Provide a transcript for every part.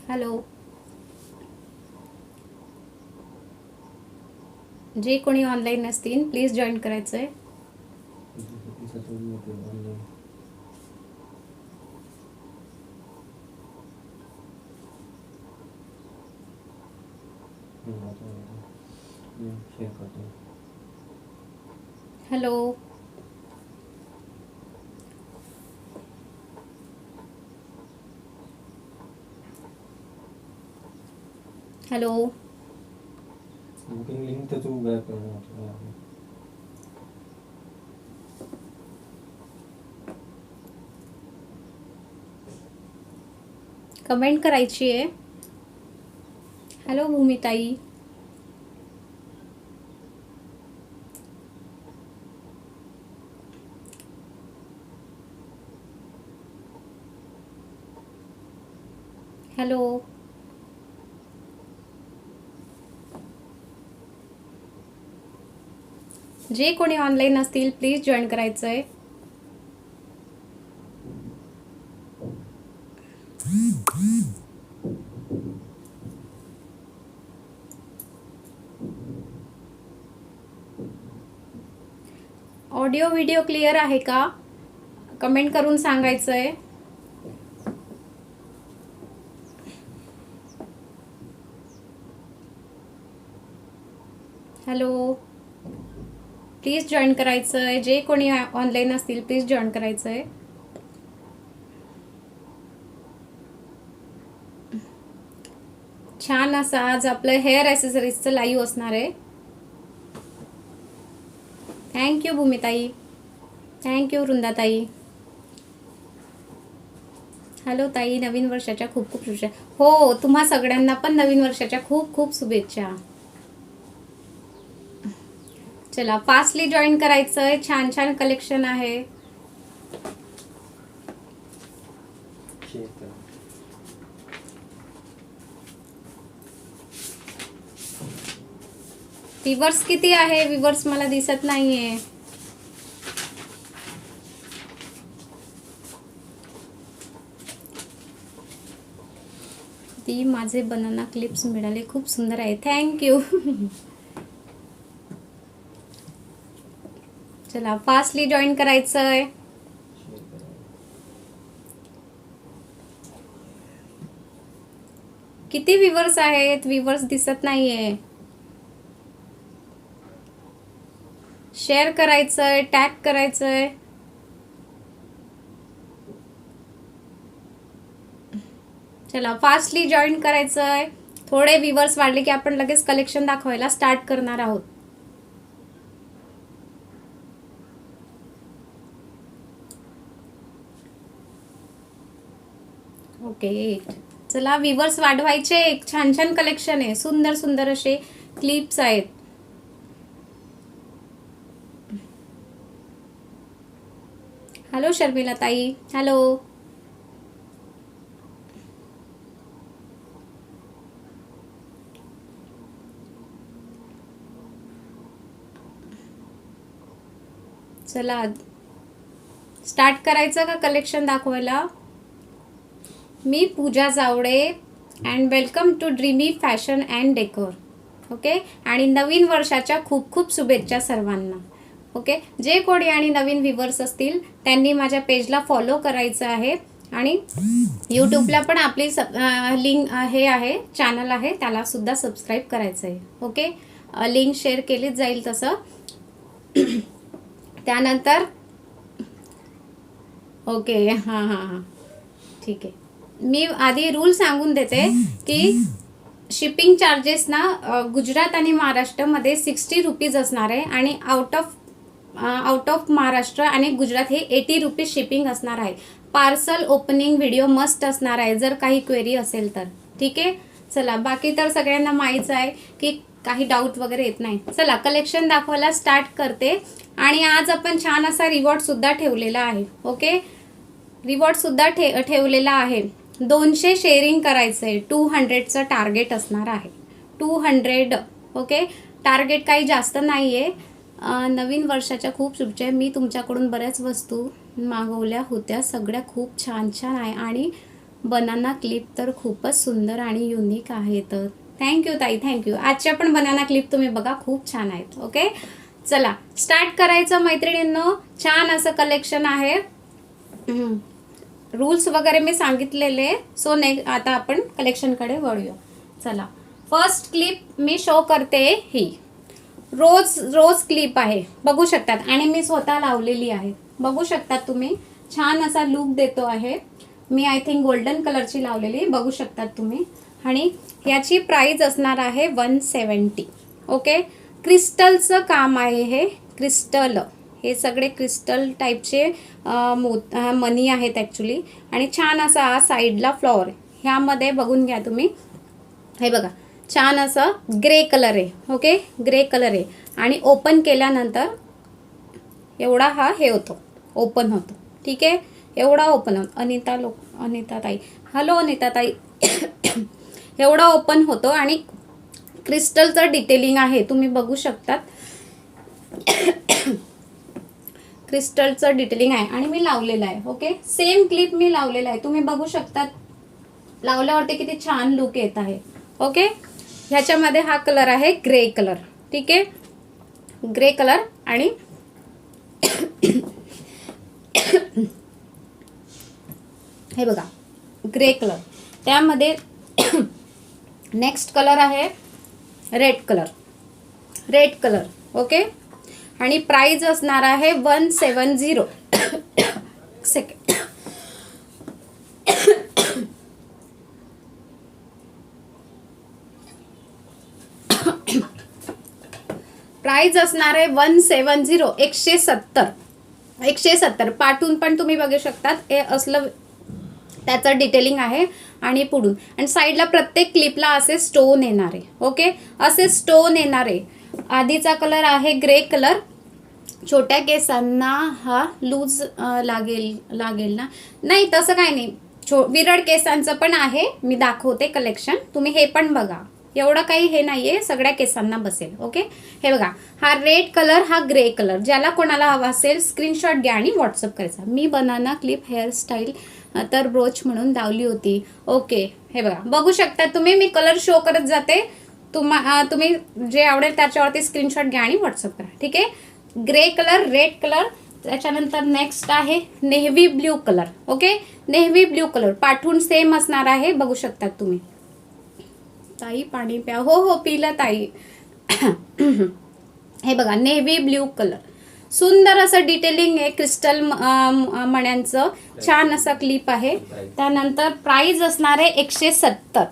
Hello. जे कोणी online नसतील प्लीज जॉईन करायचं आहे. हॅलो. हॅलो. बुकिंग लिंक तर तू बॅक कर. कमेंट करायची आहे. हॅलो भूमिताई. हॅलो. जे कोणी ऑनलाईन असतील प्लीज जॉईन करायचं आहे. ऑडिओ व्हिडिओ क्लिअर आहे का? कमेंट करून सांगायचं आहे. हॅलो. प्लीज जॉईन करायचं आहे. जे कोणी ऑनलाईन असतील प्लीज जॉईन करायचं आहे. छान असं आज आपलं हेअर ॲसेसरीजचं लाईव्ह असणार आहे. थँक्यू भूमिताई. थँक्यू वृंदाताई. हॅलो ताई, नवीन वर्षाच्या खूप खूप शुभेच्छा. हो, तुम्हा सगळ्यांना पण नवीन वर्षाच्या खूप खूप शुभेच्छा. चला फास्टली जॉईन करायचं आहे. छान छान कलेक्शन आहे. व्ह्यूअर्स किती आहे? व्ह्यूअर्स मला दिसत नाहीये. ती माझे बनाना क्लिप्स मिळाले, खूप सुंदर आहे. थँक्यू. चला फास्टली जॉईन करायचं आहे. किती व्ह्यूअर्स आहेत? व्ह्यूअर्स दिसत नाहीये. शेअर करायचंय, टॅग करायचंय. चला फास्टली जॉईन करायचंय. थोडे व्ह्यूअर्स वाढले की आपण लगेच कलेक्शन दाखवायला स्टार्ट करणार आहोत. ओके, चला व्ह्यूअर्स वाढवायचे. एक छान छान कलेक्शन आहे. सुंदर सुंदर असे क्लिप्स आहेत. हॅलो शर्मिला ताई. हॅलो. चला स्टार्ट करायचं का कलेक्शन दाखवायला? मी Pooja Javade and welcome to dreamy fashion and decor. Okay, आणि नवीन वर्षाच्या खूप खूप शुभेच्छा सर्वांना. ओके, जे कोणी आणि नवीन व्ह्यूअर्स असतील त्यांनी माझ्या पेजला फॉलो करायचं आहे. आणि यूट्यूबला पण आपली लिंक हे आहे, चॅनल आहे, त्याला सुद्धा सबस्क्राईब करायचं आहे. ओके, लिंक शेअर केलीच जाईल तसं. त्यानंतर ओके, हां हां हां, ठीक आहे. मी आधी रूल सांगून देते की शिपिंग चार्जेस ना गुजरात आणि महाराष्ट्रामध्ये 60 रुपीज असणार आहे, आणि आउट ऑफ महाराष्ट्र आणि गुजरात हे 80 रुपीज शिपिंग असणार आहे. पार्सल ओपनिंग व्हिडिओ मस्ट असणार आहे जर काही क्वेरी असेल तर. ठीक आहे, चला बाकी तर सगळ्यांना माहीत आहे की काही डाऊट वगैरे येत नाही. चला कलेक्शन दाखवायला स्टार्ट करते. आणि आज आपण छान असा रिवॉर्ड सुद्धा ठेवलेला आहे. ओके, रिवॉर्ड सुद्धा ठेवलेला आहे. 200 शेअरिंग करायचं आहे. 200चं टार्गेट असणार आहे. 200. ओके, टार्गेट काही जास्त नाही आहे. नवीन वर्षाच्या खूप शुभेच्छा. मी तुमच्याकडून बऱ्याच वस्तू मागवल्या होत्या, सगळ्या खूप छान छान आहे आणि बनाना क्लिप तर खूपच सुंदर आणि युनिक आहे. तर थँक्यू ताई, थँक्यू. आजच्या पण बनाना क्लिप तुम्ही बघा, खूप छान आहेत. ओके, चला स्टार्ट करायचं मैत्रिणींनो. छान असं कलेक्शन आहे. रूल्स वगैरे मी सांगितलेले. सो आता आपण कलेक्शनकडे वळूया. चला, फर्स्ट क्लिप मी शो करते. ही रोज क्लिप आहे, बघू शकतात. आणि मी स्वतः लावलेली आहे, बघू शकतात तुम्ही. छान असा लुक देतो आहे. मी आय थिंक गोल्डन कलरची लावलेली, बघू शकतात तुम्ही. आणि याची प्राइस असणार आहे 170. ओके, क्रिस्टलचं काम आहे हे. क्रिस्टल, हे सगळे क्रिस्टल टाईपचे मनी आहेत ॲक्च्युली. आणि छान असा साईडला फ्लॉवर, ह्यामध्ये बघून घ्या तुम्ही. हे बघा, छान असं ग्रे कलर आहे. ओके, ग्रे कलर आहे. आणि ओपन केल्यानंतर एवढा हा हे होतो, ओपन होतो. ठीक आहे, एवढा ओपन होतो. अनिता ताई, हॅलो अनिता ताई. एवढा ओपन होतो आणि क्रिस्टलचं डिटेलिंग आहे, तुम्ही बघू शकतात. क्रिस्टलचं डिटेलिंग आहे आणि मी लावलेलं आहे. ओके, सेम क्लिप मी लावलेला आहे, तुम्ही बघू शकतात. लावल्यावरती किती छान लुक येत आहे. ओके, ह्याच्यामध्ये हा कलर आहे ग्रे कलर. ठीक आहे, ग्रे कलर. आणि हे बघा, ग्रे कलर. त्यामध्ये नेक्स्ट कलर आहे रेड कलर. ओके, आणि प्राइस असणार आहे 170. सेकंड, प्राइस असणार आहे 170. 170. पाठून पण तुम्ही बघू शकतात. हे असलं त्याचं डिटेलिंग आहे. आणि पुढून आणि साईडला प्रत्येक क्लिपला असे स्टोन येणार आहे. ओके, असे स्टोन येणार आहे. आधीचा कलर आहे ग्रे कलर. छोट्या केसांना हा लूज लागेल ना? नाही, तसं काही नाही. विरळ केसांचं पण आहे, मी दाखवते कलेक्शन. तुम्ही हे पण बघा, एवढं काही हे नाही आहे, सगळ्या केसांना बसेल. ओके, हे बघा, हा रेड कलर, हा ग्रे कलर. ज्याला कोणाला हवा असेल स्क्रीनशॉट घ्या आणि व्हॉट्सअप करायचा. मी बनाना क्लिप हेअरस्टाईल तर ब्रोच म्हणून लावली होती. ओके, हे बघा, बघू शकता तुम्ही. मी कलर शो करत जाते. तुम्ही जे आवडेल त्याच्यावरती स्क्रीनशॉट घ्या आणि व्हॉट्सअप करा. ठीक आहे, ग्रे कलर, रेड कलर. त्याच्यानंतर नेक्स्ट आहे navy blue colour. Okay, navy blue colour पाठवून सेम असणार आहे, बघू शकतात तुम्ही. ताई पाणी प्या. हो, पिलं ताई. हे बघा, नेव्ही ब्ल्यू कलर. सुंदर असं डिटेलिंग आहे, क्रिस्टल मण्यांचं. छान असा क्लिप आहे. त्यानंतर प्राइस असणार आहे 170.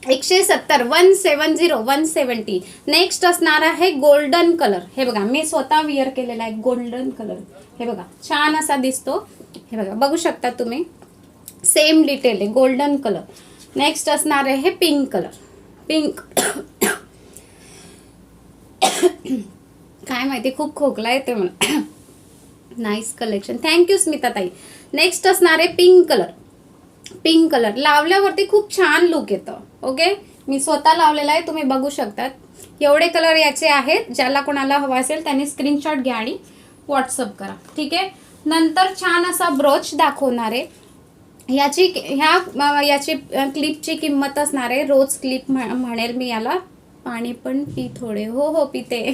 170. नेक्स्ट असणार आहे गोल्डन कलर. हे बघा, मी स्वतः विअर केलेला आहे गोल्डन कलर. हे बघा, छान असा दिसतो. हे बघा, बघू शकता तुम्ही. सेम डिटेल आहे, गोल्डन कलर. नेक्स्ट असणार आहे पिंक कलर. काय माहिती, खूप खोकला येते मला. नाईस कलेक्शन, थँक्यू स्मिता ताई. नेक्स्ट असणार आहे पिंक कलर. लावल्यावरती खूप छान लुक येतं. ओके, मी स्वतः लावलेला आहे, तुम्ही बघू शकतात. एवढे कलर याचे आहेत. ज्याला कोणाला हवा असेल त्यांनी स्क्रीनशॉट घ्या आणि व्हॉट्सअप करा. ठीक आहे, नंतर छान असा ब्रोच दाखवणार आहे. याची क्लिपची किंमत असणार आहे, रोज क्लिप म्हणेल मी याला. पाणी पण पी थोडे. हो पिते.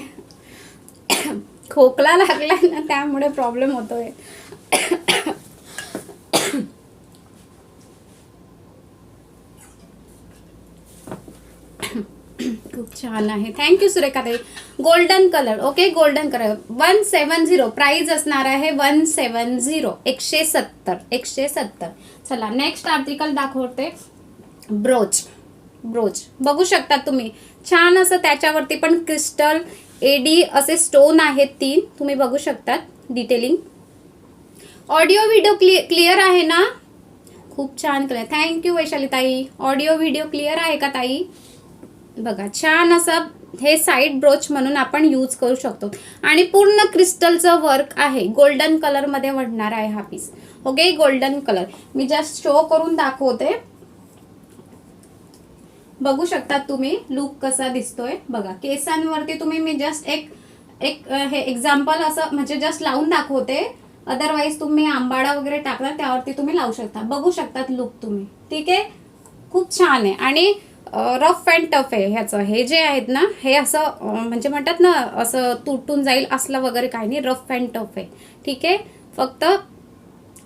खोकला लागलाय ना, त्यामुळे प्रॉब्लेम होतोय. खूप छान आहे, थँक्यू सुरेखा ताई. Golden colour. Okay, golden colour 170. Price असणार आहे 170. 170. चला, नेक्स्ट आर्टिकल दाखवते. ब्रोच. बघू शकता तुम्ही. छान असं त्याच्यावरती पण क्रिस्टल एडी असे स्टोन आहेत 3. तुम्ही बघू शकतात डिटेलिंग. ऑडिओ व्हिडिओ क्लिअर आहे ना? खूप छान कलर. थँक्यू वैशाली ताई. ऑडिओ व्हिडिओ क्लिअर आहे का ताई? बघा, छान असं हे साईड ब्रोच म्हणून आपण यूज करू शकतो. आणि पूर्ण क्रिस्टलचं वर्क आहे. गोल्डन कलरमध्ये वाढणार आहे हा पीस. Okay, golden colour. मी जस्ट शो करून दाखवते, बघू शकता तुम्ही लुक कसा दिसतोय. बघा, केसांवरती तुम्ही, मी जस्ट एक हे एक्झाम्पल असं म्हणजे जस्ट लावून दाखवते. अदरवाईज तुम्ही आंबाडा वगैरे टाकला त्यावरती तुम्ही लावू शकता. बघू शकतात लुक तुम्ही. ठीक आहे, खूप छान आहे. आणि रफ अँड टफ आहे ह्याचं. हे जे आहेत ना हे असं म्हणजे म्हणतात ना असं तुटून जाईल असलं वगैरे काही नाही, रफ अँड टफ आहे. ठीक आहे, फक्त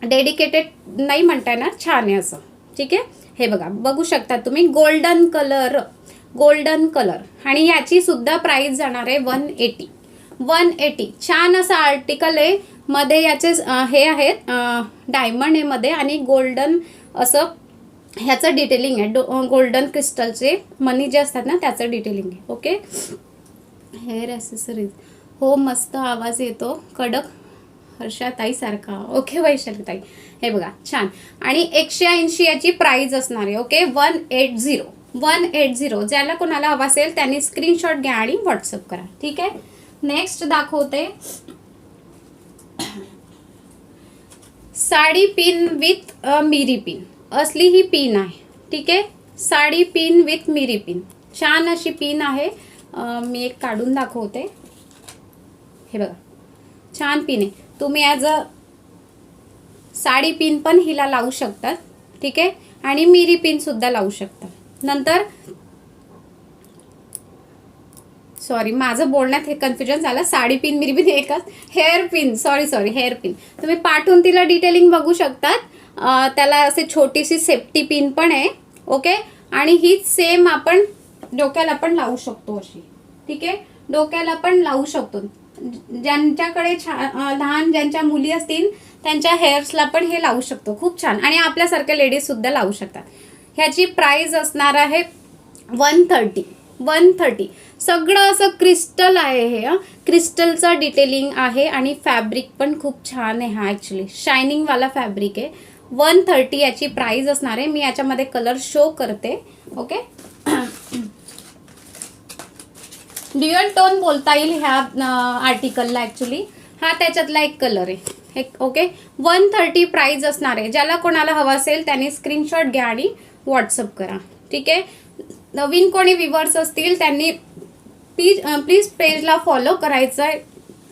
डेडिकेटेड नाही म्हणता येणार, छान आहे असं. ठीक आहे, हे बघा बघू शकता तुम्ही गोल्डन कलर आणि याची सुद्धा प्राइस जाणार आहे 180. छान असं आर्टिकल आहे. मध्ये याचे हे आहेत डायमंड आहे मध्ये आणि गोल्डन असं ह्याचं डिटेलिंग आहे. गोल्डन क्रिस्टलचे मनी जे असतात ना त्याचं डिटेलिंग आहे. ओके, हेअर ॲसेसरीज हो मस्त आवाज येतो, कडक हर्षाताई सारखा. ओके वैशालीताई, हे बघा छान. आणि 180 याची प्राइस असणार आहे. ओके, 180. ज्याला कोणाला हवा असेल त्यांनी स्क्रीनशॉट घ्या आणि व्हॉट्सअप करा. ठीक आहे, नेक्स्ट दाखवते साडी पिन विथ मिरी पिन. असली ही पिन आहे. ठीक आहे, साडी पिन विथ मिरी पिन, छान अशी पिन आहे. मी एक काढून दाखवते. हे बघा छान पिन आहे. तुम्ही ॲज अ साडी पिन पण हिला लावू शकतात. ठीक आहे, आणि मिरी पिन सुद्धा लावू शकता. नंतर सॉरी माझं बोलण्यात हे कन्फ्युजन झालं. साडी पिन मिरी पिन एकच. Hair pin, sorry hair pin. तुम्ही पाठवून तिला डिटेलिंग बघू शकतात. त्याला असे छोटीशी सेफ्टी पिन पण आहे. ओके, आणि हीच सेम आपण डोक्याला पण लावू शकतो अशी. ठीक आहे, डोक्याला पण लावू शकतो. ज्यांच्याकडे लहान ज्यांच्या मुली असतील त्यांच्या हेअर्सला पण हे लावू शकतो. खूप छान. आणि आपल्यासारख्या लेडीज सुद्धा लावू शकतात. ह्याची प्राइस असणार आहे 130. सगळं असं क्रिस्टल आहे. हे क्रिस्टलचं डिटेलिंग आहे आणि फॅब्रिक पण खूप छान आहे. हा ॲक्च्युली शायनिंगवाला फॅब्रिक आहे. 130 याची प्राइस असणार आहे. मी याच्यामध्ये कलर शो करते. ओके, ड्युअल टोन बोलता येईल ह्या आर्टिकलला. ॲक्च्युली हा त्याच्यातला एक कलर आहे. ओके, 130 प्राइस असणार आहे. ज्याला कोणाला हवं असेल त्यांनी स्क्रीनशॉट घ्या आणि व्हॉट्सअप करा. ठीक आहे, नवीन कोणी व्ह्युअर्स असतील त्यांनी प्लीज पेजला फॉलो करायचं आहे.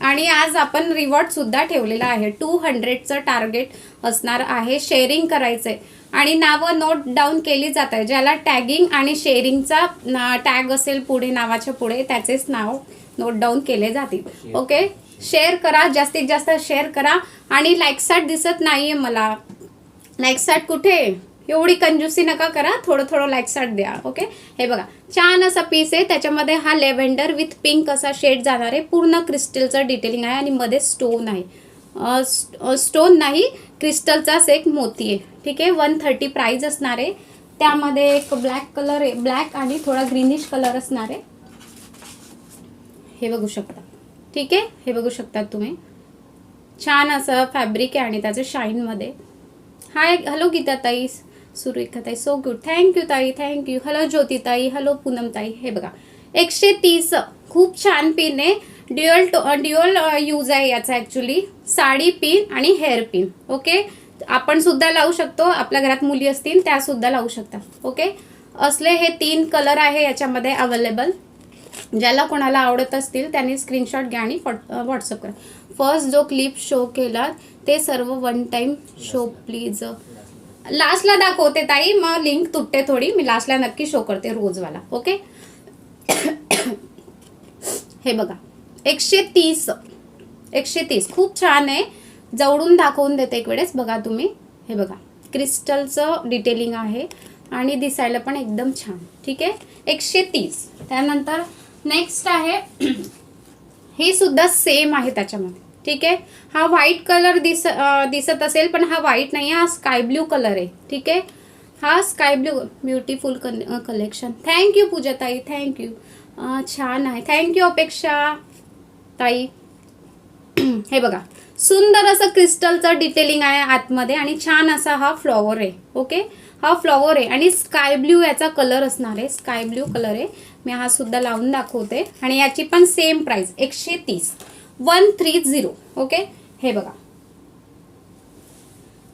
आणि आज आपण रिवॉर्ड सुद्धा ठेवलेला आहे. 200चं टार्गेट असणार आहे. शेअरिंग करायचं आहे आणि नावं नोट डाऊन केली जात आहे. ज्याला टॅगिंग आणि शेअरिंगचा टॅग असेल पुढे नावाच्या पुढे त्याचेच नाव नोट डाऊन केले जातील. ओके, शेअर करा, जास्तीत जास्त शेअर करा. आणि लाईक्साट दिसत नाहीये मला. लाईक्साट कुठे? एवढी कंजूसी नका करा, थोडं लाईक्साट द्या. ओके, हे बघा छान असा पीस आहे. त्याच्यामध्ये हा लेव्हेंडर विथ पिंक असा शेड जाणार आहे. पूर्ण क्रिस्टलचं डिटेलिंग आहे आणि मध्ये स्टोन आहे. स्टोन नाही, क्रिस्टलचाच एक मोती आहे. ठीक आहे, 130 प्राइस असणार आहे. त्यामध्ये एक ब्लॅक कलर आहे, ब्लॅक आणि थोडा ग्रीनिश कलर असणार आहे. हे बघू शकता. ठीक आहे, हे बघू शकता तुम्ही. छान असं फॅब्रिक आहे आणि त्याचं शाईनमध्ये. हाय, हॅलो गीताताई, सुरेखाताई, सो गुड, थँक्यू ताई, थँक्यू. हॅलो ज्योतिताई, हॅलो पूनमताई. हे बघा 130, खूप छान पिन आहे. ड्युअल यूज आहे याचा ॲक्च्युली. साडी पिन आणि हेअर पिन. ओके, आपण सुद्धा लावू शकतो. आपल्या घरात मुली असतील त्या सुद्धा लावू शकतात. ओके, असले हे 3 कलर आहे याच्यामध्ये अवेलेबल. ज्याला कोणाला आवडत असतील त्यांनी स्क्रीनशॉट घ्या आणि व्हॉट्सअप करा. फर्स्ट जो क्लिप शो केला ते सर्व 1 टाइम शो प्लीज. लास्टला दाखवते ताई, मग लिंक तुटते थोडी. मी लास्टला नक्की शो करते रोजवाला. ओके, हे बघा 130 खूप छान आहे. जवळून दाखवून देते एक वेळेस. बघा तुम्ही, हे बघा क्रिस्टलचं डिटेलिंग आहे आणि दिसायला पण एकदम छान. ठीक आहे, 130. त्यानंतर नेक्स्ट आहे हे सुद्धा सेम आहे त्याच्यामध्ये. ठीक आहे, हा व्हाईट कलर दिसत असेल पण हा व्हाईट नाही, हा स्काय ब्ल्यू कलर आहे. ठीक आहे, हा sky blue. Beautiful collection. Thank you पूजाताई, थँक्यू. छान आहे, थँक्यू अपेक्षा ताई. हे बघा सुंदर असं क्रिस्टलचं डिटेलिंग आहे आतमध्ये आणि छान असा हा फ्लॉवर आहे. ओके, हा फ्लॉवर आहे आणि स्काय ब्ल्यू याचा कलर असणार आहे. स्काय ब्ल्यू कलर आहे. मी हा सुद्धा लावून दाखवते आणि याची पण सेम प्राइस 130. 130. ओके, हे बघा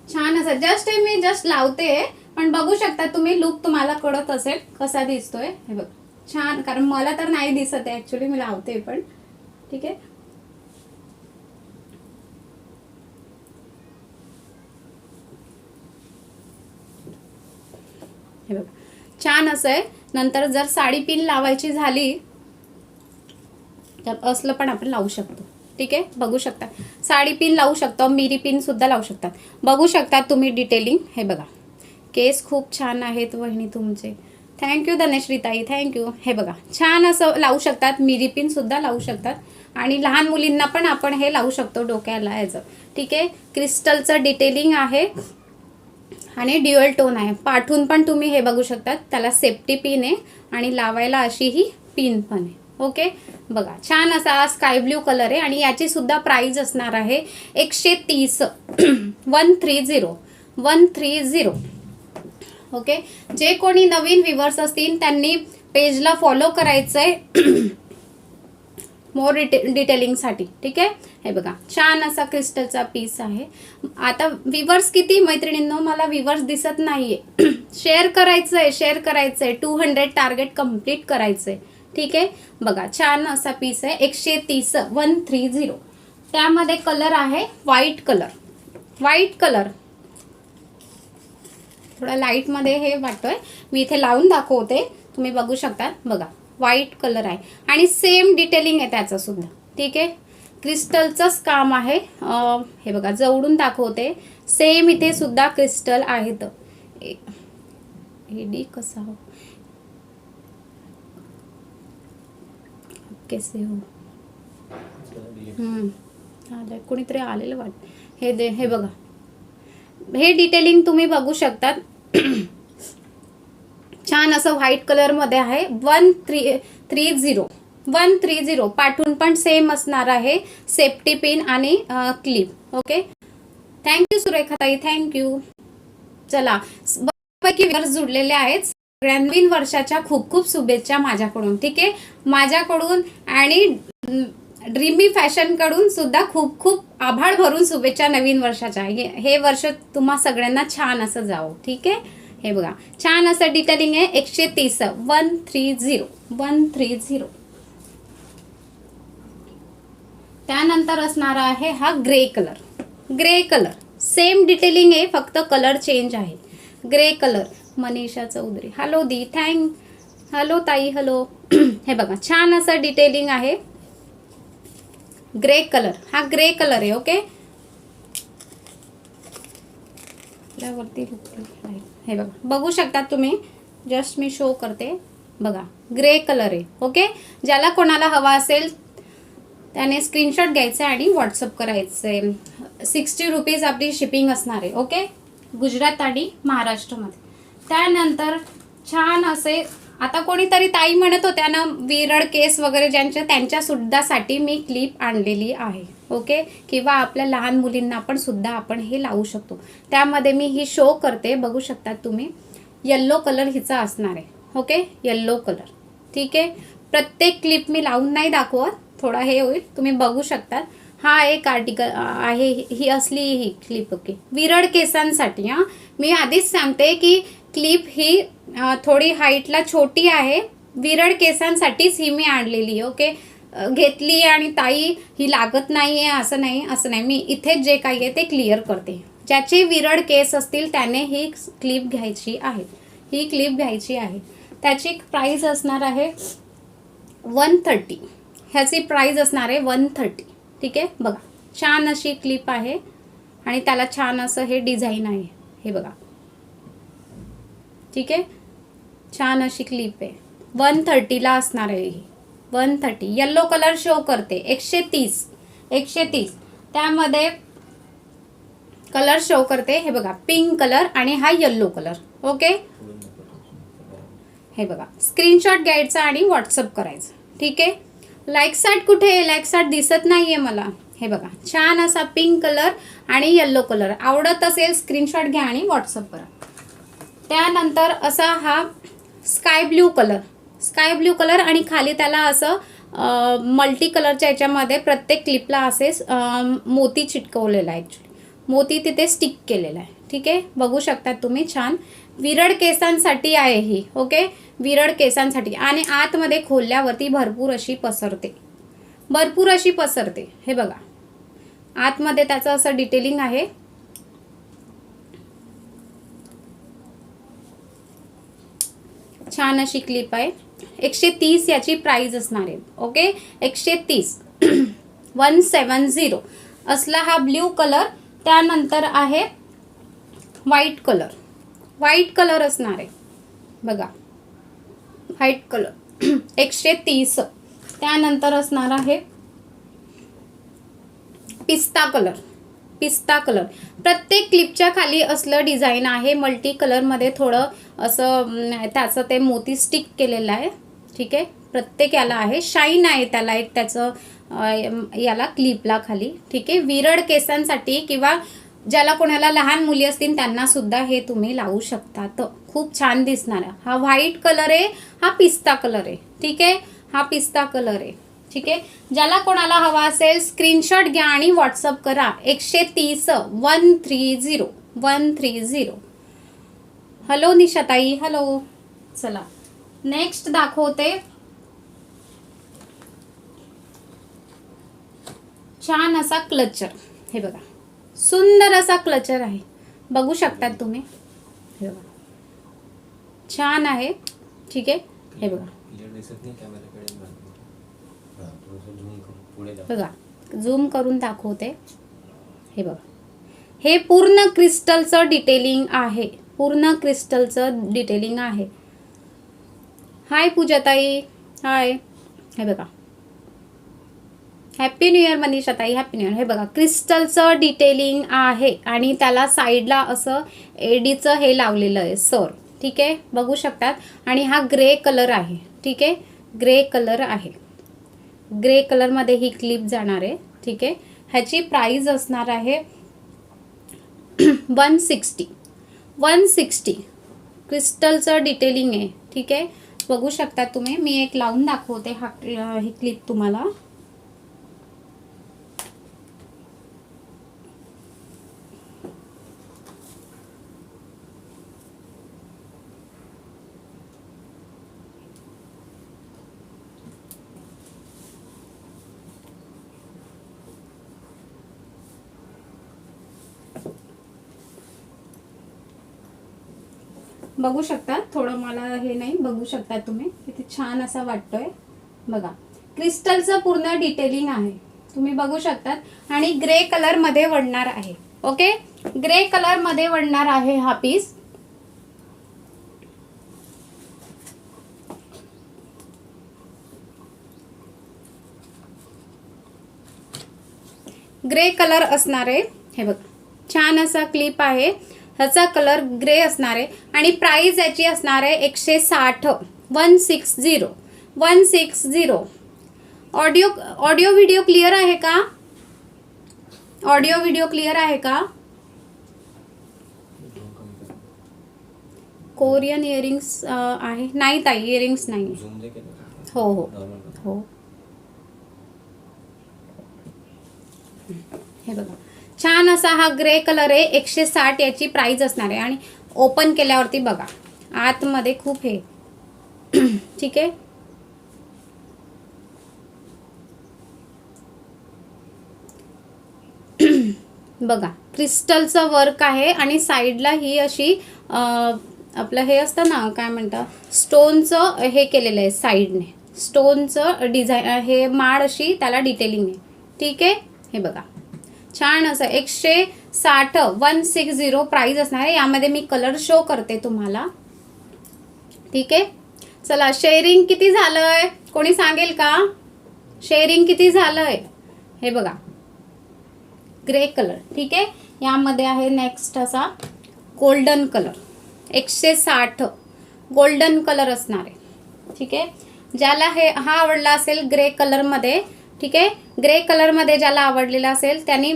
छान असं. मी जस्ट लावते पण बघू शकता तुम्ही. लुक तुम्हाला कळत असेल कसा दिसतोय. हे बघा छान, कारण मला तर नाही दिसत आहे ॲक्च्युली, मी लावते पण. ठीक आहे, हे बघा छान असं आहे. नंतर जर साडी पिन लावायची झाली तर असलं पण आपण लावू शकतो. ठीक आहे, बघू शकता साडी पिन लावू शकतो, मिरी पिन सुद्धा लावू शकतात. बघू शकता तुम्ही डिटेलिंग. हे बघा केस खूप छान आहेत वहिनी तुमचे. थँक्यू धनश्री ताई, थँक्यू. हे बघा छान असं लावू शकतात, मिरी पिन सुद्धा लावू शकतात आणि लहान मुलींना पण आपण हे लावू शकतो डोक्याला याचं. ठीक आहे, क्रिस्टलचं डिटेलिंग आहे आणि ड्युअल टोन आहे. पाठून पण तुम्ही हे बघू शकतात, त्याला सेफ्टी पिन आहे आणि लावायला अशी ही पिन पण आहे. ओके, बघा छान असा स्काय ब्ल्यू कलर आहे आणि याची सुद्धा प्राइस असणार आहे 130 130. ओके, जे कोणी नवीन व्ह्यूअर्स असतील त्यांनी पेजला फॉलो करायचं आहे मोर डिटेलिंगसाठी. ठीक आहे, हे बघा छान असा क्रिस्टलचा पीस आहे. आता व्ह्यूअर्स किती मैत्रिणींनो, मला व्ह्यूअर्स दिसत नाहीये. शेअर करायचंय 200 टार्गेट कंप्लीट करायचंय. ठीक आहे, बघा छान असा पीस आहे 130 130. त्यामध्ये कलर आहे व्हाईट कलर. थोडा लाईट मध्ये हे वाटतोय, मी इथे लावून दाखवते, तुम्ही बघू शकता. बघा व्हाईट कलर आहे आणि सेम डिटेलिंग आहे त्याचं सुद्धा. ठीक आहे, क्रिस्टलचंच काम आहे. हे बघा जवळून दाखवते, सेम इथे सुद्धा क्रिस्टल आहेत. एडी कसा हो कैसे हो कोणीतरी आलेलं वाटत. हे बघा हे डिटेलिंग तुम्ही बघू शकतात. छान असं व्हाईट कलर मध्ये आहे. 130 पाठून पण सेम असणार आहे, सेफ्टी पिन आणि क्लिप. ओके, थँक्यू सुरेखाताई, थँक्यू. चला बऱ्यापैकी व्ह्यूअर्स जुडलेले आहेत. सगळ्यांना नवीन वर्षाच्या खूप खूप शुभेच्छा माझ्याकडून. ठीक आहे, माझ्याकडून आणि ड्रीमी फॅशन कडून सुद्धा खूप खूप आभार भरून शुभेच्छा नवीन वर्षाच्या. हे वर्ष तुम्हा सगळ्यांना छान असं जावो. ठीक आहे, हे बघा छान असं डिटेलिंग आहे 130 130. त्यानंतर असणार आहे हा ग्रे कलर. सेम डिटेलिंग आहे, फक्त कलर चेंज आहे. Grey colour. Manisha Chaudhari, hello दी, हॅलो ताई, हॅलो. हे बघा छान असं डिटेलिंग आहे. ग्रे कलर, हा ग्रे कलर आहे. ओके, हे बघा बघू शकता तुम्ही, जस्ट मी शो करते. बघा ग्रे कलर आहे. ओके, ज्याला कोणाला हवा असेल त्याने स्क्रीनशॉट घ्यायचा आणि व्हॉट्सअप करायचंय. 60 रुपीज आपली शिपिंग असणार आहे. ओके, गुजरात आणि महाराष्ट्रामध्ये. त्यानंतर छान असे, आता कोणीतरी ताई म्हणत होत्या ना विरळ केस वगैरे त्यांच्या सुद्धा साठी मी क्लिप आणलेली आहे. ओके, किंवा आपल्या लहान मुलींना पण सुद्धा आपण हे लावू शकतो. त्यामध्ये मी ही शो करते, बघू शकता तुम्ही. येल्लो कलर हिचा असणार आहे. Okay, yellow colour. ठीक आहे, प्रत्येक क्लिप मी लावून नाही दाखवत, थोडा हे होईल, तुम्ही बघू शकता. हा एक आर्टिकल आहे, ही असली ही क्लिप. ओके, विरळ केसांसाठी. मी आधीच सांगते की क्लिप ही थोडी हाईटला छोटी आहे, विरळ केसांसाठीच ही मी आणलेली. ओके, घेतली आणि ताई ही लागत नाहीये असं नाही. मी इथे जे काही आहे ते क्लिअर करते. ज्याचे विरळ केस असतील त्याने ही क्लिप घ्यायची आहे. त्याची प्राइस असणार आहे 130. ह्याची प्राइस असणार आहे 130. ठीक आहे, बघा छान अशी क्लिप आहे आणि त्याला छान असं हे डिझाईन आहे. हे बघा, ठीक आहे, छान अशी क्लिप आहे. 130ला असणार आहे ही. 130. येल्लो कलर शो करते 130. त्यामध्ये कलर शो करते. हे बघा पिंक कलर आणि हा येल्लो कलर. ओके, हे बघा स्क्रीनशॉट घ्यायचा आणि व्हॉट्सअप करायचं. ठीक आहे, लाईक साट कुठे आहे? लाईक साट दिसत नाहीये मला. हे बघा छान असा पिंक कलर आणि येल्लो कलर. आवडत असेल स्क्रीनशॉट घ्या आणि व्हॉट्सअप करा. त्यानंतर असा हा स्काय ब्ल्यू कलर आणि खाली त्याला असं मल्टी कलरच्या याच्यामध्ये प्रत्येक क्लिपला असे मोती चिटकवलेला आहे. ॲक्च्युली मोती तिथे स्टिक केलेला आहे. ठीक आहे, बघू शकता तुम्ही. छान विरळ केसांसाठी आहे ही. ओके, विरळ केसांसाठी आणि आतमध्ये खोलल्यावरती भरपूर अशी पसरते. हे बघा आतमध्ये त्याचं असं डिटेलिंग आहे. छान अशी क्लिप आहे. 130 याची प्राइस असणार आहे. ओके, 130 170 असला हा ब्ल्यू कलर. त्यानंतर आहे व्हाईट कलर. व्हाईट कलर असणार आहे बघा, व्हाईट कलर 130. त्यानंतर असणार आहे पिस्ता कलर. पिस्ता कलर प्रत्येक क्लिपच्या खाली असलं डिझाईन आहे. मल्टी कलरमध्ये थोडं असं त्याचं ते मोती स्टिक केलेलं आहे. ठीक आहे, प्रत्येक याला आहे, शाईन आहे त्याला एक त्याचं याला क्लिपला खाली. ठीक आहे, विरळ केसांसाठी किंवा ज्याला कोणाला लहान मुली असतील त्यांना सुद्धा हे तुम्ही लावू शकता. तर खूप छान दिसणार आहे. हा व्हाईट कलर आहे, हा पिस्ता कलर आहे. ठीक आहे, हा पिस्ता कलर आहे. ठीक आहे, ज्याला कोणाला हवा असेल स्क्रीनशॉट घ्या आणि व्हॉट्सअप करा. 130 130. हॅलो निशाताई, हॅलो. चला नेक्स्ट दाखवते. छान असा क्लचर. हे बघा, सुंदर असा क्लचर आहे, बघू शकतात तुम्ही. हे बघा, छान आहे. ठीक आहे, हे बघा बघा, झूम करून दाखवते. हे बघा, हे पूर्ण क्रिस्टलचं डिटेलिंग आहे. पूर्ण क्रिस्टलचं डिटेलिंग आहे. हाय पूजाताई, हाय. हे बघा, हॅपी न्यू इयर मनीषाताई, हॅपी न्यू इयर. हे बघा, क्रिस्टलचं डिटेलिंग आहे आणि त्याला साईडला असं एडीचं हे लावलेलं आहे सर. ठीक आहे, बघू शकतात. आणि हा ग्रे कलर आहे. ठीक आहे, ग्रे कलर आहे. ग्रे कलरमध्ये ही क्लिप जाणार आहे. ठीक आहे, ह्याची प्राइस असणार आहे 160. क्रिस्टलचं डिटेलिंग आहे. ठीक आहे, बघू शकता तुम्ही. मी एक लावून दाखवते ही क्लिप तुम्हाला. बघू शकता, थोडं मला हे नाही, बघू शकता तुम्ही किती छान असा वाटतोय बघा. क्रिस्टलचं पूर्ण डिटेलिंग आहे, तुम्ही बघू शकतात. आणि ग्रे कलर मध्ये वळणार आहे. ओके, ग्रे कलर मध्ये वळणार आहे हा पीस. ग्रे कलर असणार आहे. हे बघा, छान असा क्लिप आहे. ह्याचा कलर ग्रे असणार आहे आणि प्राइस याची असणार आहे 160. 160. ऑडिओ व्हिडिओ क्लिअर आहे का? ऑडिओ व्हिडिओ क्लिअर आहे का? कोरियन इयरिंग्स आहे नाही ताई, इयरिंग्स नाही. हो हो हो. हे बघा, छान असा हा ग्रे कलर आहे. 160 याची प्राइस असणार आहे. आणि ओपन केल्यावरती बघा, आतमध्ये खूप हे ठीक आहे. बघा, क्रिस्टलचं वर्क आहे आणि साईडला ही अशी आपलं हे असतं ना, काय म्हणतात, स्टोनचं हे केलेलं आहे. साईडने स्टोनचं डिझाईन हे माळ अशी त्याला डिटेलिंग आहे. ठीक आहे, हे बघा, छान असं 160. 160 प्राइस असणार आहे. यामध्ये मी कलर शो करते तुम्हाला. ठीक आहे, चला शेअरिंग किती झालंय कोणी सांगेल का? शेअरिंग किती झालंय? हे बघा, ग्रे कलर. ठीक आहे, यामध्ये आहे नेक्स्ट असा गोल्डन कलर. 160 गोल्डन कलर असणार आहे. ठीक आहे, ज्याला हा आवडला असेल ग्रे कलरमध्ये, ठीक आहे, ग्रे कलरमध्ये ज्याला आवडलेला असेल त्यांनी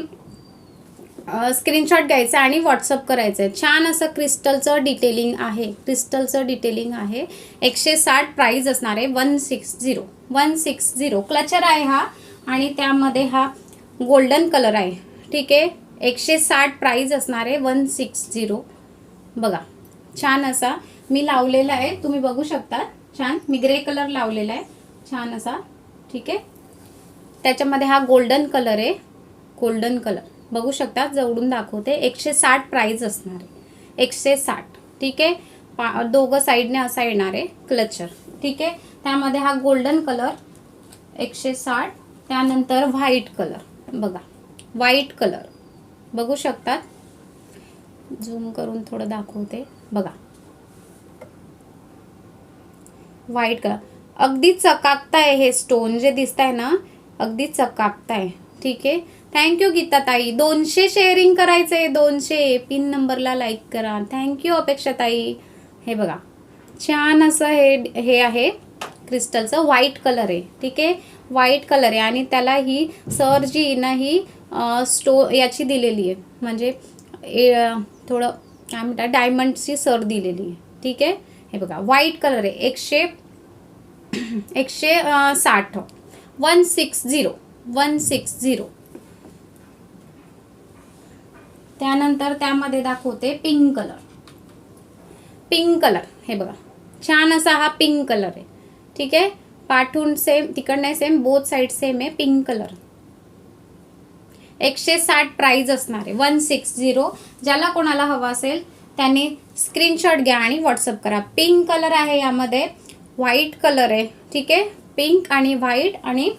स्क्रीनशॉट घ्यायचा आणि व्हॉट्सअप करायचं आहे. छान असं क्रिस्टलचं डिटेलिंग आहे. क्रिस्टलचं डिटेलिंग आहे. 160 प्राइस असणार आहे. 160. 160 क्लचर आहे हा आणि त्यामध्ये हा गोल्डन कलर आहे. ठीक आहे, 160 प्राइस असणार आहे. 160. बघा, छान असा मी लावलेला आहे, तुम्ही बघू शकता. छान मी ग्रे कलर लावलेला आहे, छान असा. ठीक आहे, त्याच्यामध्ये हा गोल्डन कलर आहे. गोल्डन कलर बघू शकता, जवळून दाखवते. 160 प्राइस असणार आहे. 160. ठीक आहे, दोघं साईडने असा येणार आहे क्लचर. ठीक आहे. त्यामध्ये हा गोल्डन कलर 160. त्यानंतर व्हाईट कलर बघा, व्हाईट कलर बघू शकतात. झूम करून थोडं दाखवते बघा. व्हाईट कलर अगदी चकाकताय. हे स्टोन जे दिसत आहे ना अगदी चकाकताय. ठीक आहे. थँक्यू गीता ताई. 200 शेअरिंग करायचंय. 200 पिन नंबरला लाईक करा. थँक्यू अपेक्षा ताई. हे बघा छान असं हे आहे क्रिस्टलचं. व्हाईट कलर आहे. ठीक आहे. व्हाईट कलर आहे आणि त्याला ही सर जी ना ही याची दिलेली आहे, म्हणजे थोडं काय म्हणतात डायमंडची सर दिलेली आहे. ठीक आहे. हे बघा व्हाईट कलर आहे. 160 160. त्यानंतर त्यामध्ये दाखवते पिंक कलर. पिंक कलर हे बघा छान असा हा पिंक कलर आहे. ठीक आहे. पाठून सेम, तिकडनं सेम, बोथ साइड सेम आहे. पिंक कलर 160 प्राइस असणार आहे. 160. ज्याला कोणाला हवा असेल त्यांनी स्क्रीनशॉट घ्या आणि व्हॉट्सअप करा. पिंक कलर आहे, यामध्ये व्हाईट कलर आहे. ठीक आहे. पिंक आणि व्हाईट आणि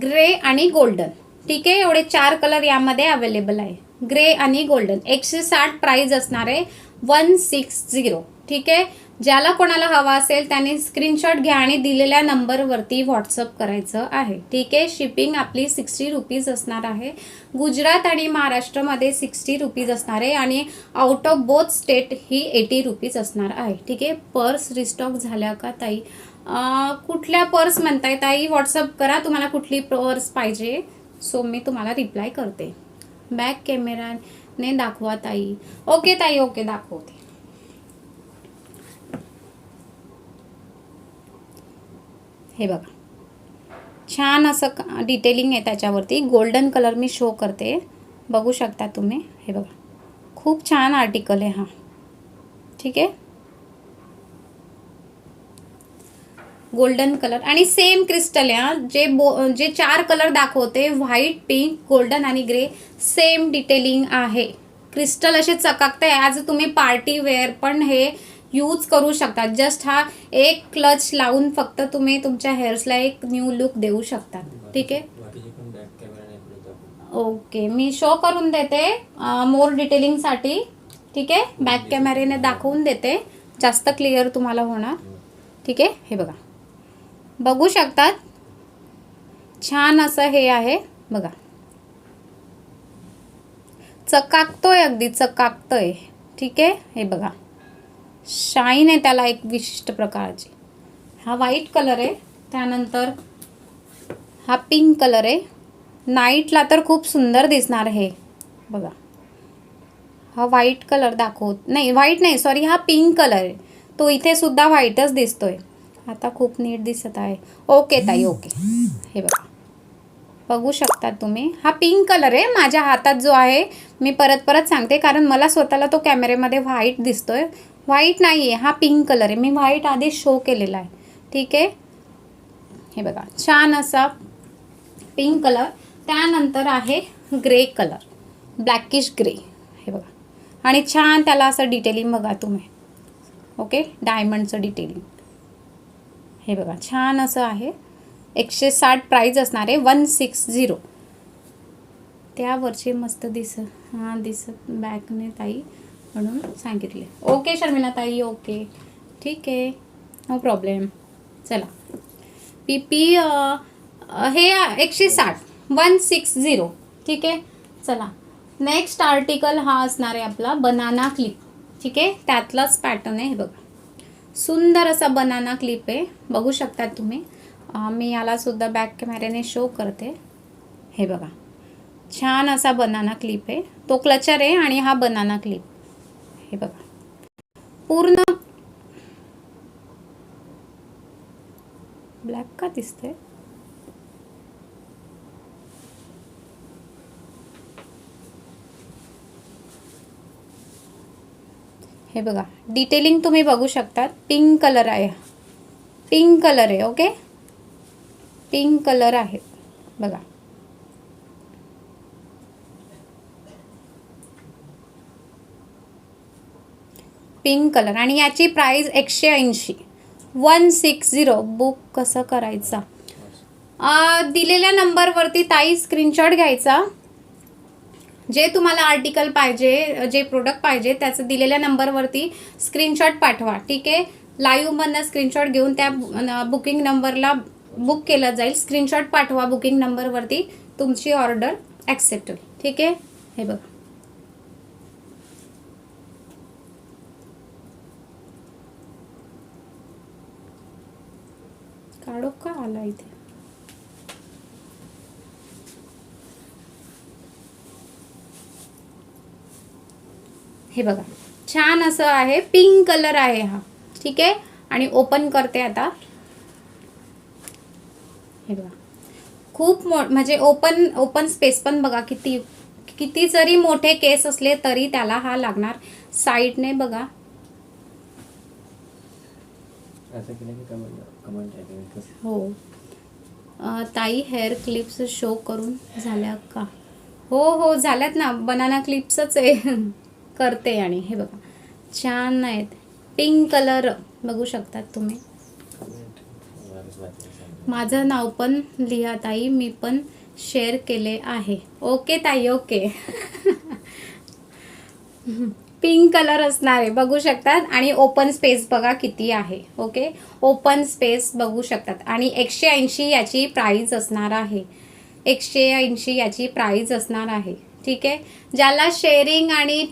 ग्रे आणि गोल्डन. ठीक आहे. एवढे 4 कलर यामध्ये अवेलेबल आहे. ग्रे आणि गोल्डन. 160 प्राइस असणार आहे. 160. ठीक आहे. ज्याला कोणाला हवा असेल त्यांनी स्क्रीनशॉट घ्या आणि दिलेल्या नंबरवरती व्हॉट्सअप करायचं आहे. ठीक आहे. शिपिंग आपली 60 रुपीज असणार आहे. गुजरात आणि महाराष्ट्रामध्ये 60 रुपीज असणार आहे आणि out of both state he 80 rupees असणार आहे. ठीक आहे. पर्स रिस्टॉक झाल्या का ताई? कुठल्या पर्स म्हणताय ताई? व्हॉट्सअप करा तुम्हाला कुठली पर्स पाहिजे, सो मी तुम्हाला रिप्लाय करते. बॅक कॅमेराने दाखवा ताई. ओके ताई, ओके दाखवते. हे बघा छान असं डिटेलिंग आहे त्याच्यावरती. गोल्डन कलर मी शो करते, बघू शकता तुम्ही. हे बघा खूप छान आर्टिकल आहे हा. ठीक आहे. गोल्डन कलर आणि सेम क्रिस्टल आहे. जे 4 कलर दाखवते व्हाईट, पिंक, गोल्डन आणि ग्रे, सेम डिटेलिंग आहे. क्रिस्टल असे चकाकते. आज तुम्ही पार्टी वेअर पण हे यूज करू शकता. जस्ट हा एक क्लच लावून फक्त तुम्ही तुमच्या हेअर्सला एक न्यू लुक देऊ शकता. ठीक आहे. ओके, मी शो करून देते मोर डिटेलिंगसाठी. ठीक आहे. बॅक कॅमेऱ्याने दाखवून देते, जास्त क्लिअर तुम्हाला होणार. ठीक आहे. हे बघा बघू शकतात छान असं हे आहे बघा. चकाकतोय, अगदी चकाकतोय. ठीक आहे. हे बघा शाईन आहे त्याला एक विशिष्ट प्रकारची. हा व्हाईट कलर आहे. त्यानंतर हा पिंक कलर आहे. नाईटला तर खूप सुंदर दिसणार हे बघा. हा व्हाईट कलर दाखवत नाही, व्हाईट नाही सॉरी, हा पिंक कलर आहे. तो इथे सुद्धा व्हाईटच दिसतोय. आता खूप नीट दिसत आहे. ओके ताई, ओके. हे बघा बघू शकता तुम्ही. हा पिंक कलर आहे. माझ्या हातात जो आहे, मी परत सांगते कारण मला स्वतःला तो कॅमेऱ्यामध्ये व्हाईट दिसतोय. व्हाईट नाही आहे, हा पिंक कलर आहे. मी व्हाईट आधी शो केलेला आहे. ठीक आहे. हे बघा छान असा पिंक कलर. त्यानंतर आहे ग्रे कलर, ब्लॅकिश ग्रे. हे बघा आणि छान त्याला असं डिटेलिंग बघा तुम्ही. ओके, डायमंडचं डिटेलिंग. हे बघा छान असं आहे. 160 प्राइस असणार आहे. 160. त्यावरचे मस्त दिसत बॅकने ताई म्हणून सांगितले. ओके शर्मिला ताई, ओके ठीक आहे, नो प्रॉब्लेम. चला PP हे 160 160. ठीक आहे. चला नेक्स्ट आर्टिकल हा असणार आहे आपला बनाना क्लिप. ठीक आहे. त्यातलाच पॅटर्न आहे. हे बघा सुंदर असा बनाना क्लिप आहे, बघू शकता तुम्ही. मी याला सुद्धा बॅक कॅमेऱ्याने शो करते. हे बघा छान असा बनाना क्लिप आहे. तो क्लचर आहे आणि हा बनाना क्लिप. हे बघा पूर्ण ब्लॅक का दिसतंय? हे बघा डिटेलिंग तुम्ही बघू शकता. पिंक कलर आहे, पिंक कलर आहे. ओके, पिंक कलर आहे बघा. पिंक कलर आणि याची प्राईस 180. 160. बुक कसं करायचा? दिलेल्या नंबरवरती ताई स्क्रीनशॉट घ्यायचा. जे तुम्हाला आर्टिकल पाहिजे, जे प्रोडक्ट पाहिजे त्याचं दिलेल्या नंबरवरती स्क्रीनशॉट पाठवा. ठीक आहे. लाईव्हमधनं स्क्रीनशॉट घेऊन त्या बुकिंग नंबरला बुक केलं जाईल. स्क्रीनशॉट पाठवा बुकिंग नंबरवरती, तुमची ऑर्डर ॲक्सेप्ट होईल. ठीक आहे. हे बघा, काढो का आला इथे. हे बघा, छान असं आहे, पिंक कलर आहे हा. ठीक आहे. आणि ओपन करते आता. हे बघा, खूप म्हणजे ओपन स्पेस पण बघा, किती जरी मोठे केस असले तरी त्याला हा लागणार. साईडने बघा, हो. ताई हेअर क्लिप्स शो करून झाल्या का? हो झाल्यात ना, बनाना क्लिप्सच आहे. करते. आणि हे बघा, छान आहेत, पिंक कलर बघू शकतात तुम्ही. माझं नाव पण लिहा ताई, मी पण शेअर केले आहे. ओके ताई, ओके. पिंक कलर असणार आहे, बघू शकतात. आणि ओपन स्पेस बघा किती आहे. ओके, ओपन स्पेस बघू शकतात. आणि 180 याची प्राईज असणार आहे. 180 याची प्राईज असणार आहे. ठीक आहे. ज्याला शेअरिंग आणि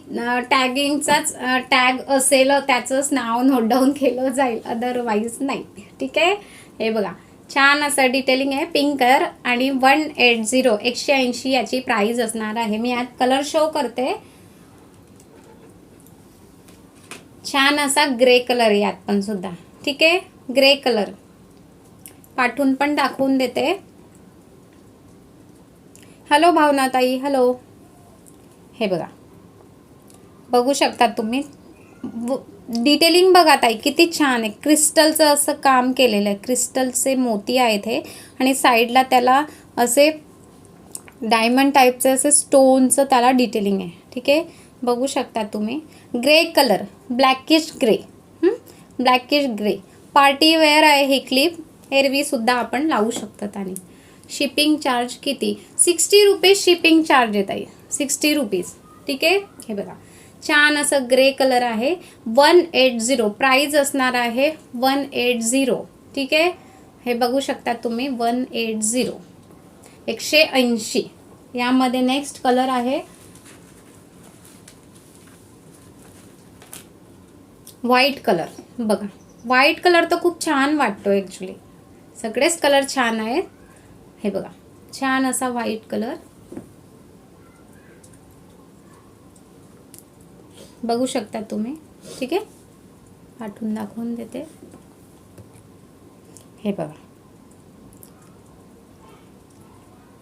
टॅगिंगचाच टॅग असेल त्याचंच नाव नोट डाऊन केलं जाईल, अदरवाईज नाही. ठीक आहे. हे बघा, छान असं डिटेलिंग आहे, पिंक कलर. आणि 180 180 याची प्राईज असणार आहे. मी यात कलर शो करते. छान असा ग्रे कलर यात पण सुद्धा. ठीक आहे. ग्रे कलर पाठवून पण दाखवून देते. हॅलो भावना ताई, हॅलो. हे बघा, बघू शकता तुम्ही. डिटेलिंग बघा ताई, किती छान आहे. क्रिस्टलचं असं काम केलेलं आहे, क्रिस्टलचे मोती आहेत हे. आणि साईडला त्याला असे डायमंड टाईपचे असे स्टोनचं त्याला डिटेलिंग आहे. ठीक आहे. बघू शकता तुम्ही. Grey colour, blackish grey. Blackish grey party wear आहे ही क्लिप. एरवी सुद्धा आपण लावू शकतात. आणि शिपिंग चार्ज किती? 60 रुपीज शिपिंग चार्ज येत आहे. 60 रुपीज. ठीक आहे. हे बघा, छान असं ग्रे कलर आहे. 180 प्राईज असणार आहे. 180. ठीक आहे. हे बघू शकता तुम्ही. 180 180. यामध्ये नेक्स्ट कलर आहे व्हाईट कलर. बघा, व्हाईट कलर तर खूप छान वाटतो ॲक्च्युली. सगळेच कलर छान आहेत. हे बघा, छान असा व्हाईट कलर बघू शकता तुम्ही. ठीक आहे. पाठवून दाखवून देते. हे बघा,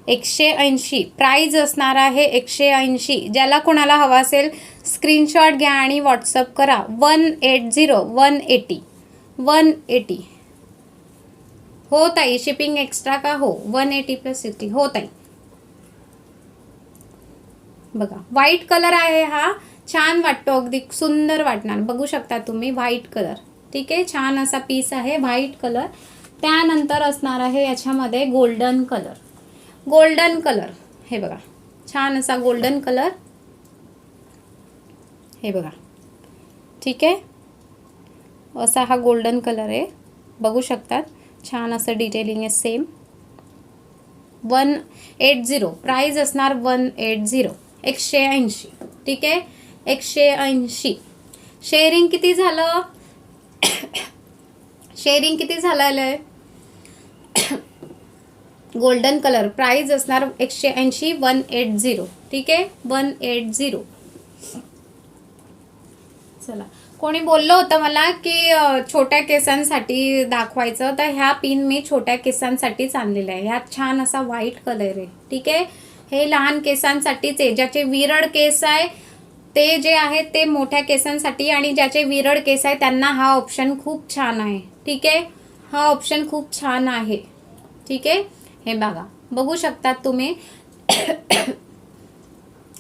180 प्राईज असणार आहे. 180. ज्याला कोणाला हवा असेल स्क्रीनशॉट घ्या आणि व्हॉट्सअप करा. 180 180 180. हो ताई, शिपिंग एक्स्ट्रा का? हो, 180 + 60. हो ताई. बघा, व्हाईट कलर आहे हा. छान वाटतो, अगदी सुंदर वाटणार. बघू शकता तुम्ही, व्हाईट कलर. ठीक आहे. छान असा पीस आहे, व्हाईट कलर. त्यानंतर असणार आहे याच्यामध्ये गोल्डन कलर. Golden colour. हे बघा, छान असा गोल्डन कलर. हे बघा. ठीक आहे. असा हा गोल्डन कलर आहे, बघू शकतात. छान असं डिटेलिंग आहे सेम. 180 प्राईज असणार. 180 180. ठीक आहे. 180. शेअरिंग किती झालं? शेअरिंग किती झालेलं आहे? गोल्डन कलर प्राईज असणार 180 180. ठीक आहे. 180. चला, कोणी बोललं होतं मला की छोट्या केसांसाठी दाखवायचं, तर ह्या पिन मी छोट्या केसांसाठीच आणलेल्या आहे. ह्यात छान असा व्हाईट कलर आहे. ठीक आहे. हे लहान केसांसाठीच आहे. ज्याचे विरळ केस आहे ते जे आहेत ते मोठ्या केसांसाठी, आणि ज्याचे विरळ केस आहे त्यांना हा ऑप्शन खूप छान आहे. ठीक आहे. हा ऑप्शन खूप छान आहे. ठीक आहे. हे बघा, बघू शकतात तुम्ही.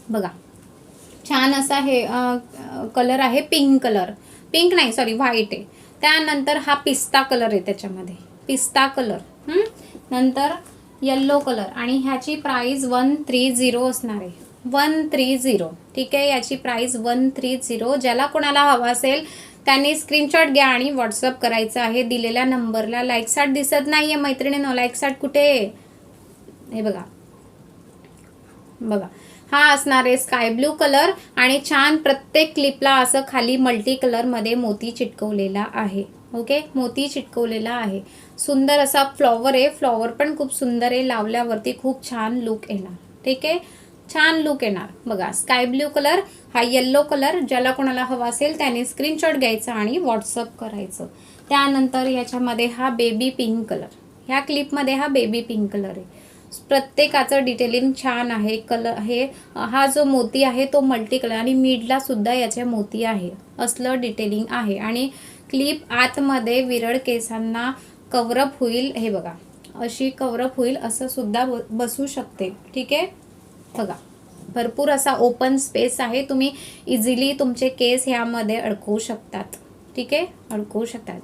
बघा, छान असा हे कलर आहे, पिंक कलर. पिंक नाही सॉरी व्हाईट आहे. त्यानंतर हा पिस्ता कलर आहे, त्याच्यामध्ये पिस्ता कलर, नंतर येल्लो कलर आणि ह्याची प्राइस 130 असणार आहे. 130. ठीक आहे, याची प्राइस 130. ज्याला कोणाला हवा असेल त्यांनी स्क्रीनशॉट घ्या आणि व्हॉट्सअप करायचं आहे दिलेल्या नंबरला. लाईक्स दिसत नाहीये मैत्रिणींनो, लाईक्स कुठे? हे बघा बघा, हा असणार आहे स्काय ब्लू कलर आणि छान प्रत्येक क्लिपला असं खाली मल्टी कलरमध्ये मोती चिटकवलेला आहे. ओके, मोती चिटकवलेला आहे. सुंदर असा फ्लॉवर आहे, फ्लॉवर पण खूप सुंदर आहे, लावल्यावरती खूप छान लुक येणार. ठीक आहे, छान लुक येणार. बघा स्काय ब्लू कलर, हा येल्लो कलर, ज्याला कोणाला हवा असेल त्याने स्क्रीनशॉट घ्यायचा आणि व्हॉट्सअप करायचं. त्यानंतर याच्यामध्ये हा बेबी पिंक कलर, ह्या क्लिपमध्ये हा बेबी पिंक कलर आहे. प्रत्येकाचं डिटेलिंग छान आहे. कलर हे हा जो मोती आहे तो मल्टी कलर आणि मिडला सुद्धा याचे मोती आहे, असलं डिटेलिंग आहे. आणि क्लिप आतमध्ये विरळ केसांना कव्हरअप होईल. हे बघा अशी कव्हरअप होईल, असं सुद्धा बसू शकते. ठीक आहे, बघा भरपूर असा ओपन स्पेस आहे, तुम्ही इझिली तुमचे केस ह्यामध्ये अडकवू शकतात. ठीक आहे, अडकवू शकतात.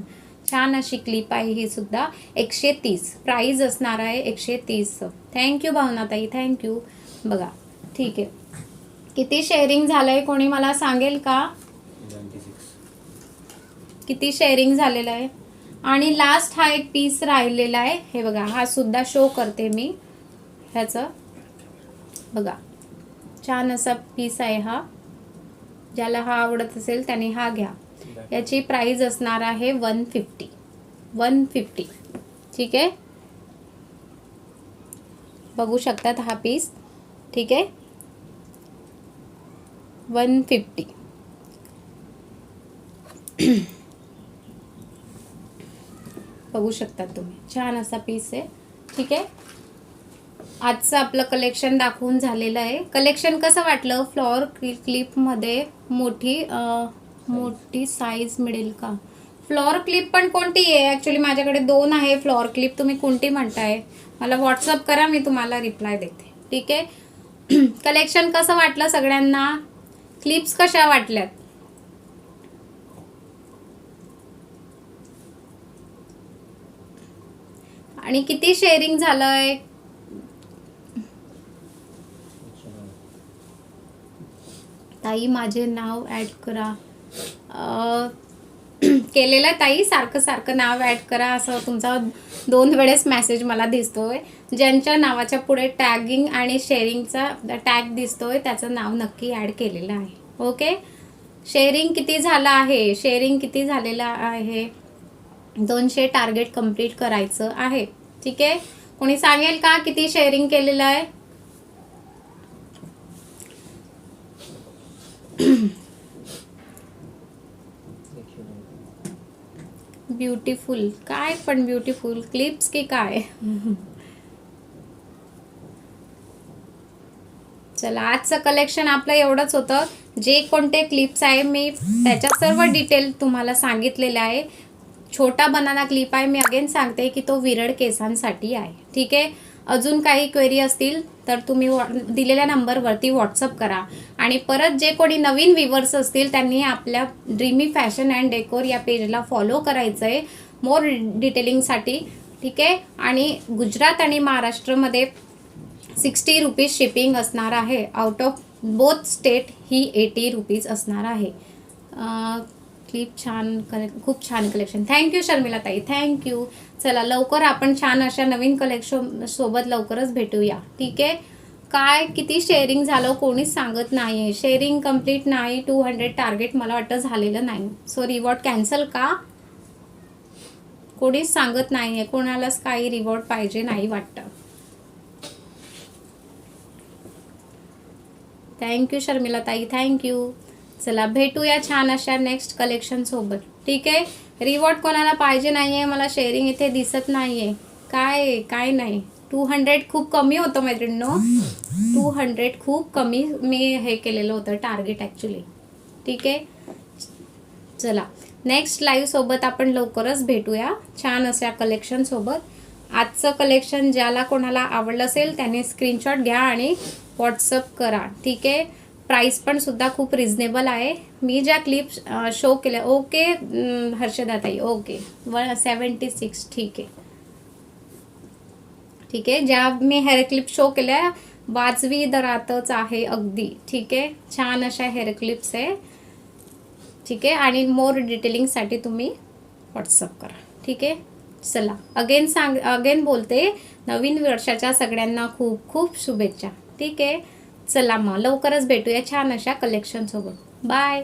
छान अशी क्लिप आहे ही सुद्धा. 130 प्राइस असणार आहे, 130. थँक्यू भावनाताई, थँक्यू. बघा ठीक आहे, किती शेअरिंग झालंय कोणी मला सांगेल का? 96. किती शेअरिंग झालेलं आहे? आणि लास्ट हा एक पीस राहिलेला आहे. हे बघा, हा सुद्धा शो करते मी ह्याचं. बघा छान असा पीस आहे हा, ज्याला हा आवडत असेल त्याने हा घ्या. याची प्राइस असणार आहे 150. ठीक आहे, बघू शकतात हा पीस. ठीक आहे, 150. बघू शकतात तुम्ही, छान असा पीस आहे. ठीक आहे, आजचं आपलं कलेक्शन दाखवून झालेलं आहे. कलेक्शन कसं वाटलं? फ्लॉवर क्लिपमध्ये मोठी साईज मिळेल का? फ्लॉवर क्लिप पण कोणती आहे? ॲक्च्युली माझ्याकडे 2 आहे फ्लॉवर क्लिप. तुम्ही कोणती म्हणताय मला व्हॉट्सअप करा, मी तुम्हाला रिप्लाय देते. ठीक आहे, कलेक्शन कसं वाटलं सगळ्यांना? क्लिप्स कशा वाटल्यात? आणि किती शेअरिंग झालंय? ताई माझे नाव ॲड करा. केलेलं ताई, सारखं सारखं नाव ॲड करा असं तुमचा 2 वेळेस मेसेज मला दिसतोय. ज्यांच्या नावाच्या पुढे टॅगिंग आणि शेअरिंगचा टॅग दिसतोय त्याचं नाव नक्की ॲड केलेलं आहे. ओके, शेअरिंग किती झालं आहे? शेअरिंग किती झालेलं आहे? 200 टार्गेट कंप्लीट करायचं आहे. ठीक आहे, कोणी सांगेल का किती शेअरिंग केलेलं आहे? ब्युटिफुल काय पण ब्युटिफुल क्लिप्स की काय? चला, आजचं कलेक्शन आपलं एवढंच होतं. जे कोणते क्लिप्स आहे मी त्याच्या सर्व डिटेल तुम्हाला सांगितलेले आहे. छोटा बनाना क्लिप आहे, मी अगेन सांगते की तो विरळ केसांसाठी आहे. ठीक आहे, अजून काही क्वेरी असतील तर तुम्ही दिलेल्या नंबरवरती व्हॉट्सअप करा. आणि परत जे कोणी नवीन व्ह्यूअर्स असतील त्यांनी आपल्या ड्रीमी फॅशन अँड डेकोर या पेजला फॉलो करायचं आहे मोर डिटेलिंगसाठी. ठीक आहे, आणि गुजरात आणि महाराष्ट्रामध्ये 60 रुपीज शिपिंग असणार आहे. Out of both state he 80 rupees असणार आहे. क्लिप छान, खूप छान कलेक्शन. थँक्यू शर्मिला ताई, थँक्यू. चला लवकर आपण छान अशा नवीन कलेक्शन सोबत लवकरच भेटूया. ठीक आहे, काय किती शेअरिंग झालं कोणीच सांगत नाही आहे. शेअरिंग कंप्लीट नाही. 200 टार्गेट मला वाटतं झालेलं नाही. सो रिवॉर्ड कॅन्सल का? कोणीच सांगत नाही आहे. कोणालाच काही रिवॉर्ड पाहिजे नाही वाटतं. थँक्यू शर्मिला ताई, थँक्यू. चला भेटूया छान अशा नेक्स्ट कलेक्शन सोबत. ठीक आहे, रिवॉर्ड कोणाला पाहिजे नाही आहे. मला शेअरिंग इथे दिसत नाही आहे. काय नाही. 200 खूप कमी होतं मैत्रिणींनो. 200 खूप कमी मी हे केलेलं होतं टार्गेट ॲक्च्युली. ठीक आहे, चला नेक्स्ट लाईव्ह सोबत आपण लवकरच भेटूया छान अशा कलेक्शन सोबत. आजचं कलेक्शन ज्याला कोणाला आवडलं असेल त्याने स्क्रीनशॉट घ्या आणि व्हॉट्सअप करा. ठीक आहे, प्राईस पण सुद्धा खूप रिजनेबल आहे. मी ज्या क्लिप्स शो केल्या, ओके हर्षदाताई, ओके 76, ठीक आहे ठीक आहे. ज्या मी हेअर क्लिप शो केल्या वाजवी दरातच आहे अगदी, ठीक आहे. छान अशा हेअर क्लिप्स आहे, ठीक आहे. आणि मोर डिटेलिंगसाठी तुम्ही व्हॉट्सअप करा, ठीक आहे. चला अगेन बोलते, नवीन वर्षाच्या सगळ्यांना खूप खूप शुभेच्छा, ठीक आहे. चला मग लवकरच भेटूया छान अशा कलेक्शनसोबत. बाय.